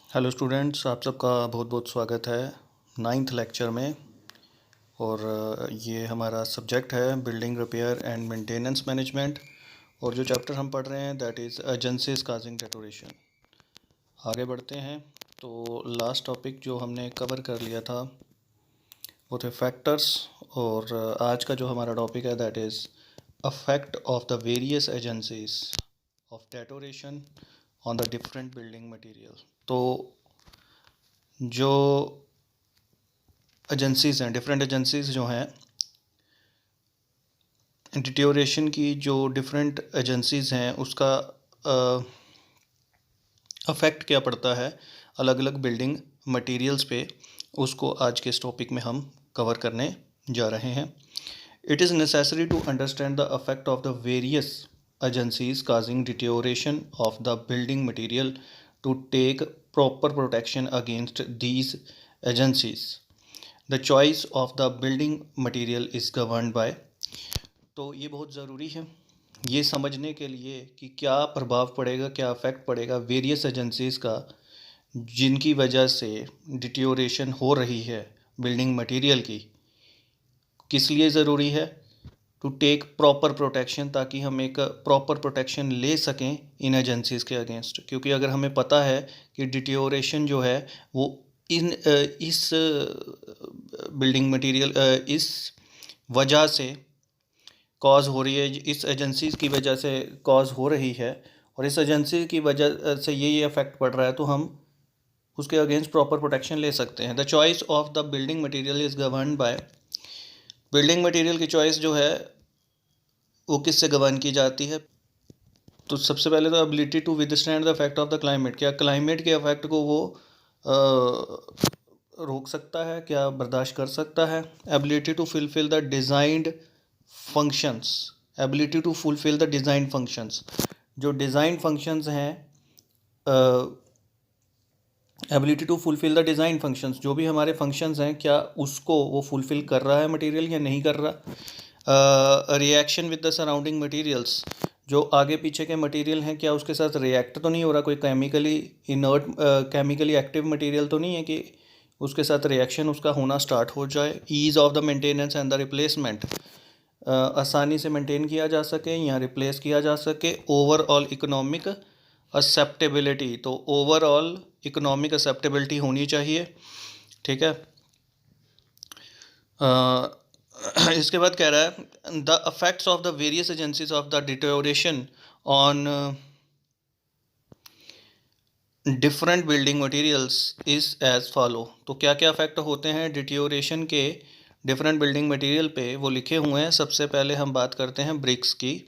Hello students, आप सबका बहुत बहुत स्वागत है नाइन्थ लेक्चर में। और ये हमारा सब्जेक्ट है building repair and maintenance management. और जो चैप्टर हम पढ़ रहे हैं that is agencies causing deterioration. आगे बढ़ते हैं। तो लास्ट टॉपिक जो हमने कवर कर लिया था वो थे फैक्टर्स। और आज का जो हमारा टॉपिक है that is affect of the various agencies of deterioration on the different building material. तो जो एजेंसीज़ हैं, डिफरेंट एजेंसीज़ जो हैं, डिटोरेशन की जो डिफरेंट एजेंसीज़ हैं उसका अफेक्ट क्या पड़ता है अलग अलग बिल्डिंग मटेरियल्स पे, उसको आज के इस टॉपिक में हम कवर करने जा रहे हैं। It is necessary to understand the affect of the various agencies causing deterioration of the building material to take proper protection against these agencies. The choice of the building material is governed by. तो ये बहुत ज़रूरी है ये समझने के लिए कि क्या प्रभाव पड़ेगा, क्या अफेक्ट पड़ेगा वेरियस एजेंसीज़ का जिनकी वजह से डिटोरेशन हो रही है बिल्डिंग मटेरियल की। किस लिए ज़रूरी है? टू टेक प्रॉपर प्रोटेक्शन, ताकि हम एक प्रॉपर प्रोटेक्शन ले सकें इन एजेंसीज़ के अगेंस्ट। क्योंकि अगर हमें पता है कि डिटोरेशन जो है वो इस बिल्डिंग मटेरियल इस वजह से कॉज हो रही है, इस एजेंसीज़ की वजह से कॉज हो रही है और इस एजेंसी की वजह से ये अफेक्ट पड़ रहा है, तो हम उसके अगेंस्ट प्रॉपर प्रोटेक्शन ले सकते हैं। The choice of the building material is govern by. Building material की चॉइस जो है वो किससे गवर्न की जाती है? तो सबसे पहले तो ability to withstand the effect of the climate. क्या क्लाइमेट के इफेक्ट को वो रोक सकता है, क्या बर्दाश्त कर सकता है? Ability to fulfil the designed functions. Ability to fulfil the design functions, जो डिज़ाइन फंक्शंस हैं, ability to fulfil the design functions, जो भी हमारे फंक्शंस हैं क्या उसको वो फुलफिल कर रहा है मटेरियल या नहीं कर रहा। Reaction with the surrounding materials, जो आगे पीछे के मटेरियल हैं क्या उसके साथ रिएक्ट तो नहीं हो रहा, कोई chemically inert chemically active material तो नहीं है कि उसके साथ रिएक्शन उसका होना स्टार्ट हो जाए। Ease of the maintenance and the replacement, आसानी से मेंटेन किया जा सके या रिप्लेस किया जा सके। ओवरऑल इकोनॉमिक एक्सेप्टेबिलिटी, तो ओवरऑल इकोनॉमिक एक्सेप्टेबिलिटी होनी चाहिए, ठीक है। इसके बाद कह रहा है the affects of the various agencies of the deterioration on different building materials is as follow. तो क्या क्या अफेक्ट होते हैं डिटोरेशन के डिफरेंट बिल्डिंग मटेरियल पे, वो लिखे हुए हैं। सबसे पहले हम बात करते हैं ब्रिक्स की।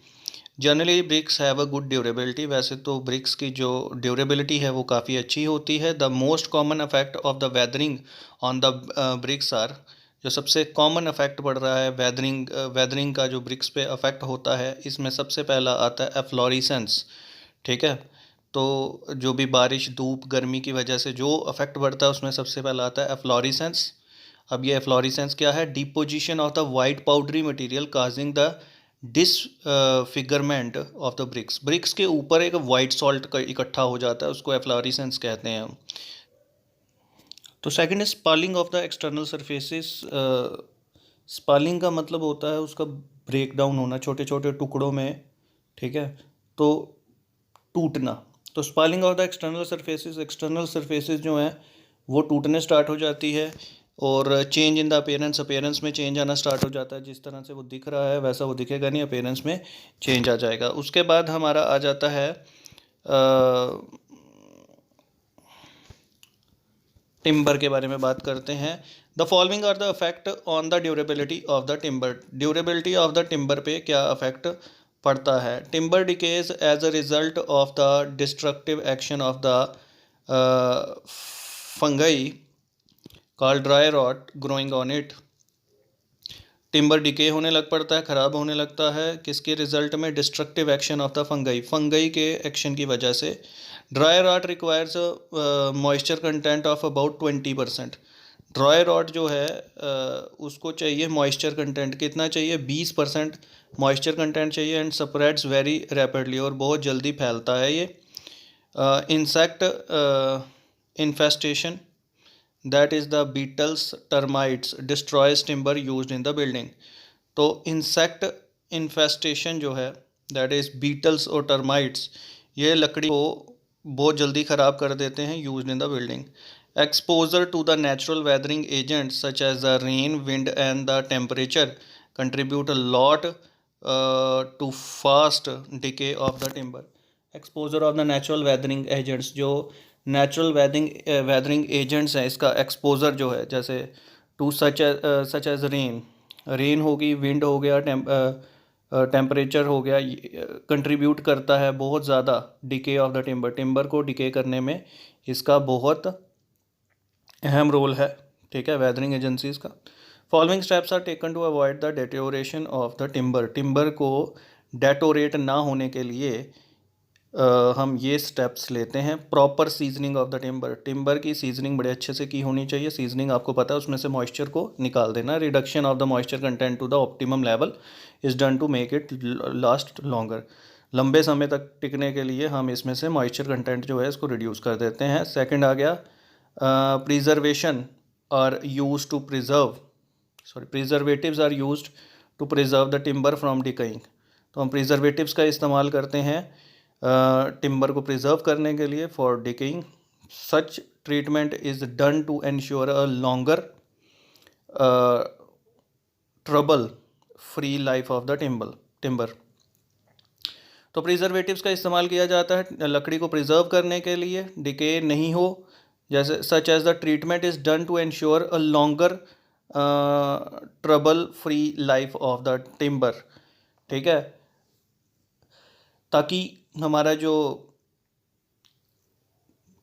Generally bricks have a good durability. वैसे तो ब्रिक्स की जो ड्यूरेबिलिटी है वो काफ़ी अच्छी होती है। The most common affect of the weathering on the bricks are, जो सबसे कॉमन अफेक्ट पड़ रहा है वेदरिंग का जो ब्रिक्स पे अफेक्ट होता है, इसमें सबसे पहला आता है एफ्लोरेसेंस, ठीक है। तो जो भी बारिश, धूप, गर्मी की वजह से जो अफेक्ट बढ़ता है उसमें सबसे पहला आता है एफ्लोरेसेंस। अब ये एफ्लोरेसेंस क्या है? Deposition of the white powdery material causing the disfigurement of the bricks. Bricks के ऊपर एक वाइट सॉल्ट इकट्ठा हो जाता है, उसको एफ्लोरेसेंस कहते हैं हम। तो second is spalling of the external surfaces. Spalling का मतलब होता है उसका ब्रेक डाउन होना छोटे छोटे टुकड़ों में, ठीक है, तो टूटना। तो स्पॉलिंग ऑफ द एक्सटर्नल सरफेसेस जो हैं वो टूटने स्टार्ट हो जाती है। और चेंज इन द अपेयरेंस में चेंज आना स्टार्ट हो जाता है। जिस तरह से वो दिख रहा है वैसा वो दिखेगा नहीं, अपेयरेंस में चेंज आ जाएगा। उसके बाद हमारा आ जाता है टिम्बर के बारे में बात करते हैं। The following are the affect on the durability of the timber. Durability of the timber पे क्या अफेक्ट पड़ता है? Timber decays as a result of the destructive action of the fungi called dry rot growing on it. Timber decay होने लग पड़ता है, ख़राब होने लगता है किसके रिजल्ट में? Destructive action of the fungi के एक्शन की वजह से। Dry rot requires moisture content of about 20%। Dry rot जो है उसको चाहिए मॉइस्चर कंटेंट कितना चाहिए? 20% मॉइस्चर कंटेंट चाहिए। एंड स्प्रेड्स वेरी रैपिडली, और बहुत जल्दी फैलता है ये। Insect infestation, that is the beetles, termites destroys timber used in the building. तो इंसेक्ट इन्फेस्टेशन जो है, दैट इज़ बीटल्स और टर्माइट्स, ये लकड़ी को बहुत जल्दी ख़राब कर देते हैं used in the building. Exposure to the natural weathering agents such as the rain, wind and the temperature contribute a lot to fast decay of the timber. Exposure of the natural weathering agents, जो natural weathering agents हैं, इसका exposure जो है, जैसे to such as rain होगी, wind हो गया, temperature हो गया, कंट्रीब्यूट करता है बहुत ज़्यादा डिके ऑफ द टिम्बर को डिके करने में इसका बहुत अहम रोल है. ठीक है, वेदरिंग एजेंसीज का. Following steps are taken to avoid the deterioration of the timber को डेटोरेट ना होने के लिए हम ये स्टेप्स लेते हैं. Proper seasoning of the timber की सीजनिंग बड़े अच्छे से की होनी चाहिए. सीजनिंग आपको पता है, उसमें से मॉइस्चर को निकाल देना. Reduction of the moisture content to the optimum level is done to make it last longer. लंबे समय तक टिकने के लिए हम इसमें से मॉइस्चर कंटेंट जो है इसको रिड्यूस कर देते हैं. सेकेंड आ गया preservation are used to preservatives are used to preserve the timber from decaying. तो हम प्रिजर्वेटिव्स का इस्तेमाल करते हैं टिम्बर को प्रिजर्व करने के लिए for decaying. Such treatment is done to ensure a longer trouble free life of the timber. तो प्रिजर्वेटिव्स का इस्तेमाल किया जाता है लकड़ी को प्रिजर्व करने के लिए, डिके नहीं हो. जैसे such as the treatment is done to ensure a longer trouble free life of the timber. ठीक है, ताकि हमारा जो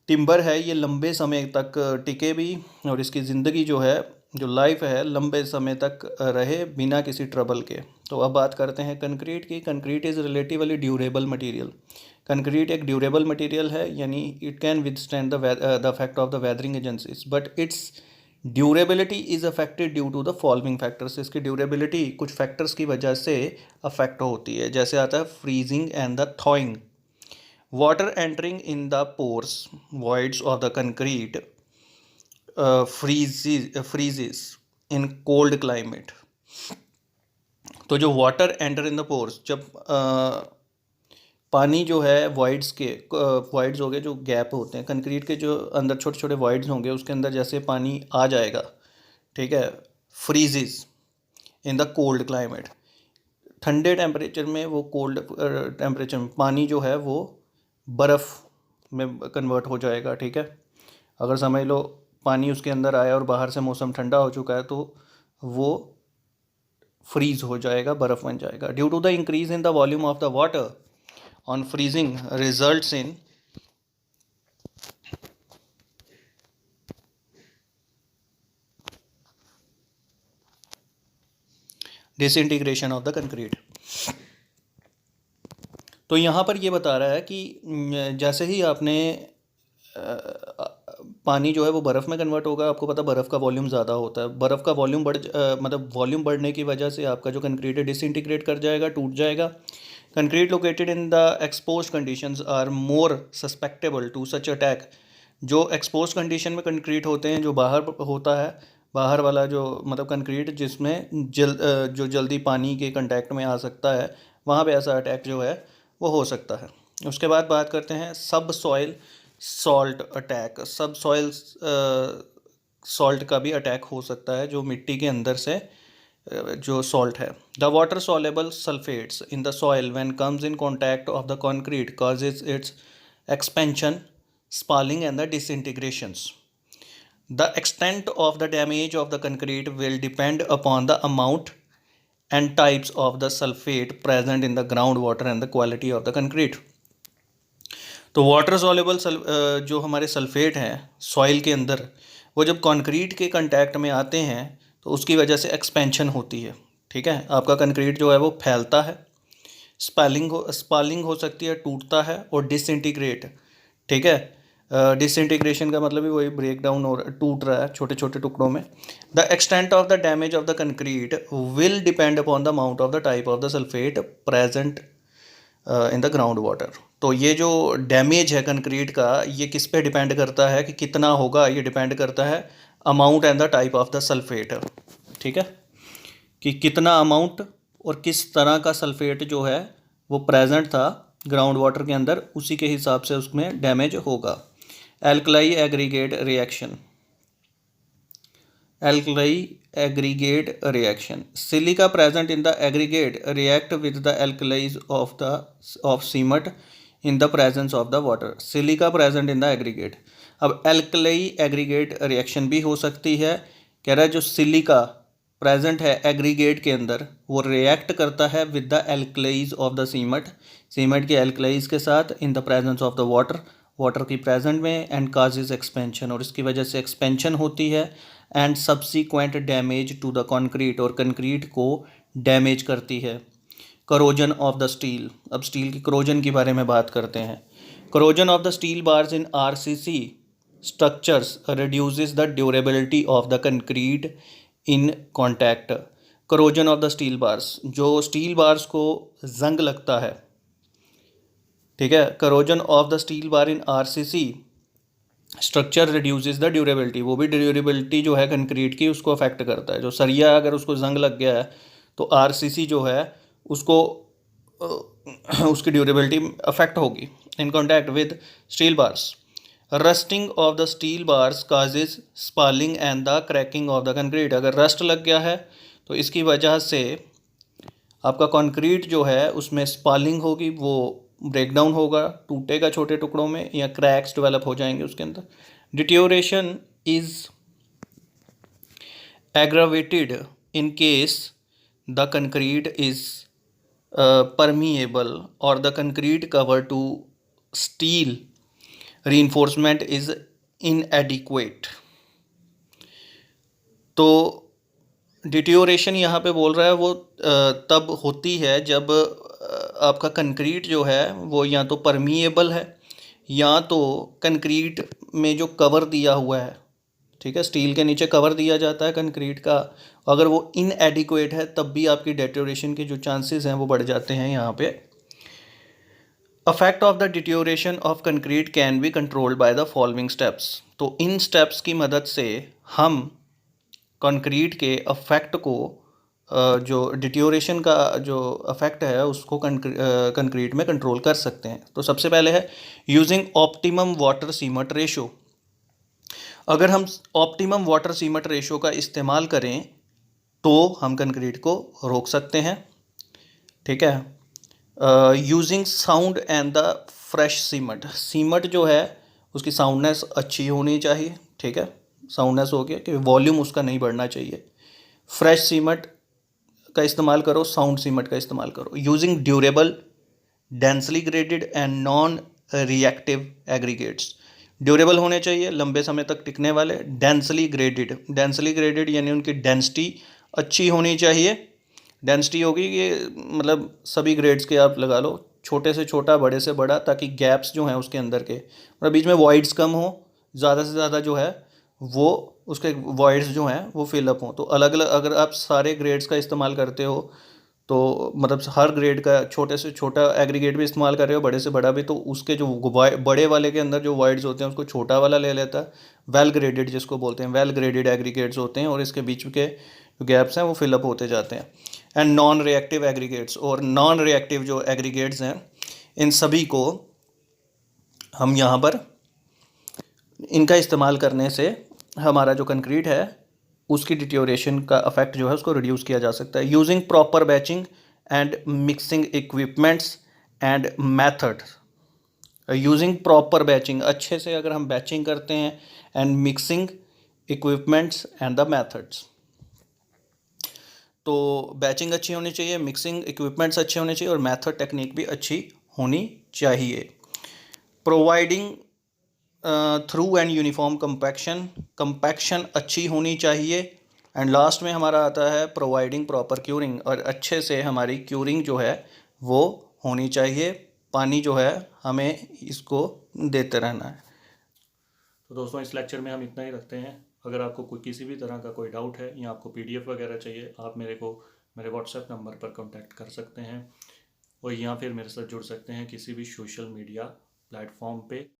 टिम्बर है ये लंबे समय तक टिके भी और इसकी ज़िंदगी जो है, जो लाइफ है, लंबे समय तक रहे बिना किसी ट्रबल के. तो अब बात करते हैं कंक्रीट की. Concrete is relatively durable material. Concrete एक ड्यूरेबल मटेरियल है, यानी it can withstand the effect of the weathering agencies, but its durability is affected due to the following factors. इसकी ड्यूरेबिलिटी कुछ फैक्टर्स की वजह से अफेक्ट होती है. जैसे आता है freezing and the thawing. Water entering in the pores voids of the concrete freezes in cold climate. तो जो water enter in the pores, जब पानी जो है वॉइड्स हो गए, जो गैप होते हैं कंक्रीट के, जो अंदर छोटे छोटे वॉइड्स होंगे, उसके अंदर जैसे पानी आ जाएगा, ठीक है, freezes in the cold climate. ठंडे टेम्परेचर में वो कोल्ड टेम्परेचर में पानी जो है वो बर्फ़ में कन्वर्ट हो जाएगा. ठीक है, अगर समझ लो पानी उसके अंदर आया और बाहर से मौसम ठंडा हो चुका है तो वो फ्रीज हो जाएगा, बर्फ़ बन जाएगा. Due to the increase in the volume of the water on freezing results in disintegration of the concrete. तो यहाँ पर ये बता रहा है कि जैसे ही आपने पानी जो है वो बर्फ़ में कन्वर्ट होगा. आपको पता बर्फ़ का वॉल्यूम ज़्यादा होता है. बर्फ़ का वॉल्यूम मतलब वॉल्यूम बढ़ने की वजह से आपका जो कंक्रीट है डिसइंटीग्रेट कर जाएगा, टूट जाएगा. Concrete located in the exposed conditions are more susceptible to such attack. जो एक्सपोज कंडीशन में कंक्रीट होते हैं, जो बाहर होता है, बाहर वाला जो मतलब कंक्रीट जिसमें जो जल्दी पानी के कंटेक्ट में आ सकता है, वहाँ पे ऐसा अटैक जो है वो हो सकता है. उसके बाद बात करते हैं सब सॉइल सॉल्ट अटैक. सब सॉइल सॉल्ट का भी अटैक हो सकता है, जो मिट्टी के अंदर से जो सॉल्ट है. The water soluble sulphates in the soil when comes in contact of the concrete causes it's expansion, spalling and the disintegrations. The extent of the damage of the concrete will depend upon the amount and types of the sulfate present in the groundwater and the quality of the concrete. तो water soluble जो हमारे sulphate हैं soil के अंदर, वो जब concrete के contact में आते हैं तो उसकी वजह से एक्सपेंशन होती है. ठीक है, आपका कंक्रीट जो है वो फैलता है, स्पालिंग हो सकती है, टूटता है, और डिसइंटीग्रेट. ठीक है, डिसइंटीग्रेशन का मतलब भी वही ब्रेक डाउन और टूट रहा है छोटे छोटे टुकड़ों में. The extent of the damage of the concrete will depend upon the amount of the type of the sulphate present in the ground water. तो ये जो डैमेज है कंक्रीट का, ये किस पे डिपेंड करता है कि कितना होगा, ये डिपेंड करता है amount and the type of the sulphate. ठीक है, कि कितना अमाउंट और किस तरह का सल्फेट जो है वो प्रेजेंट था ग्राउंड वाटर के अंदर, उसी के हिसाब से उसमें डैमेज होगा। Alkali aggregate reaction, alkali aggregate reaction, silica present in the aggregate react with the alkalis of cement in the presence of the water, silica present in the aggregate। अब alkali aggregate reaction भी हो सकती है, कह रहा है जो silica present है एग्रीगेट के अंदर वो रिएक्ट करता है with the alkalis of the cement, cement के एल्कलाइज के साथ in the presence of the water, water की प्रेजेंट में, एंड काजेज एक्सपेंशन, और इसकी वजह से एक्सपेंशन होती है, and subsequent damage to the concrete, और कंक्रीट को डैमेज करती है। करोजन ऑफ द स्टील, अब स्टील की करोजन के बारे में बात करते हैं। Corrosion of the steel bars in RCC structures reduces the durability of the concrete in contact। Corrosion of the steel bars, जो स्टील बार्स को जंग लगता है, ठीक है, corrosion of the steel bar in RCC structure reduces the durability, वो भी durability जो है कंक्रीट की उसको अफेक्ट करता है। जो सरिया अगर उसको जंग लग गया है तो आरसीसी जो है उसको उसकी ड्यूरेबिलिटी अफेक्ट होगी in contact with steel bars. Rusting of the steel bars causes spalling and the cracking of the concrete, अगर रस्ट लग गया है तो इसकी वजह से आपका कंक्रीट जो है उसमें स्पालिंग होगी, वो ब्रेक डाउन होगा, टूटेगा छोटे टुकड़ों में, या क्रैक्स डेवलप हो जाएंगे उसके अंदर। Deterioration is aggravated in case the concrete is permeable और the concrete cover to steel reinforcement is inadequate। तो डिट्योरेशन यहाँ पे बोल रहा है वो तब होती है जब आपका कंक्रीट जो है वो या तो परमिएबल है या तो कंक्रीट में जो कवर दिया हुआ है, ठीक है, स्टील के नीचे कवर दिया जाता है कंक्रीट का, अगर वो इनएडिक्वेट है तब भी आपकी डिट्योरेशन के जो चांसेस हैं वो बढ़ जाते हैं यहाँ पे। Affect of the deterioration of concrete can be controlled by the following steps. तो इन स्टेप्स की मदद से हम कंक्रीट के अफेक्ट को जो डिट्योरेशन का जो अफेक्ट है उसको कंक्रीट में कंट्रोल कर सकते हैं। तो सबसे पहले है using optimum water cement ratio. अगर हम ऑप्टिमम वाटर सीमेंट रेशो का इस्तेमाल करें तो हम कंक्रीट को रोक सकते हैं, ठीक है। Using sound and the fresh cement, cement जो है उसकी साउंडनेस अच्छी होनी चाहिए, ठीक है, साउंडनेस हो गया कि वॉल्यूम उसका नहीं बढ़ना चाहिए। फ्रेश सीमेंट का इस्तेमाल करो, साउंड सीमेंट का इस्तेमाल करो। Using durable densely graded and non reactive aggregates, durable होने चाहिए, लंबे समय तक टिकने वाले। डेंसली ग्रेडेड, डेंसली ग्रेडेड यानी उनकी डेंसिटी अच्छी होनी चाहिए। डेंसिटी होगी ये मतलब सभी ग्रेड्स के आप लगा लो, छोटे से छोटा बड़े से बड़ा, ताकि गैप्स जो हैं उसके अंदर के मतलब बीच में वॉइड्स कम हो, ज़्यादा से ज़्यादा जो है वो उसके वॉइड्स जो हैं वो फिलअप हों। तो अलग अलग अगर आप सारे ग्रेड्स का इस्तेमाल करते हो तो मतलब हर ग्रेड का छोटे से छोटा एग्रीगेट भी इस्तेमाल कर रहे हो, बड़े से बड़ा भी, तो उसके जो बड़े वाले के अंदर जो वॉइड्स होते हैं उसको छोटा वाला ले लेता है। वेल ग्रेडेड जिसको बोलते हैं, वेल ग्रेडेड एग्रीगेट्स होते हैं और इसके बीच के जो गैप्स हैं वो फिलअप होते जाते हैं। एंड नॉन रिएक्टिव एग्रीगेट्स, और नॉन रिएक्टिव जो एग्रीगेट्स हैं इन सभी को हम यहाँ पर इनका इस्तेमाल करने से हमारा जो कंक्रीट है उसकी डिट्योरेशन का अफेक्ट जो है उसको रिड्यूस किया जा सकता है। Using proper batching and mixing equipments and method, using proper batching, अच्छे से अगर हम बैचिंग करते हैं, and mixing equipments and the methods, तो बैचिंग अच्छी होनी चाहिए, मिक्सिंग इक्विपमेंट्स अच्छे होने चाहिए और मेथड टेक्निक भी अच्छी होनी चाहिए। Providing through and uniform compaction, compaction अच्छी होनी चाहिए। एंड लास्ट में हमारा आता है प्रोवाइडिंग प्रॉपर क्यूरिंग, और अच्छे से हमारी क्यूरिंग जो है वो होनी चाहिए, पानी जो है हमें इसको देते रहना है। तो दोस्तों इस लेक्चर में हम इतना ही रखते हैं। अगर आपको कोई किसी भी तरह का कोई डाउट है या आपको PDF वगैरह चाहिए, आप मेरे व्हाट्सएप नंबर पर कांटेक्ट कर सकते हैं। और या फिर मेरे साथ जुड़ सकते हैं किसी भी सोशल मीडिया प्लेटफॉर्म पे।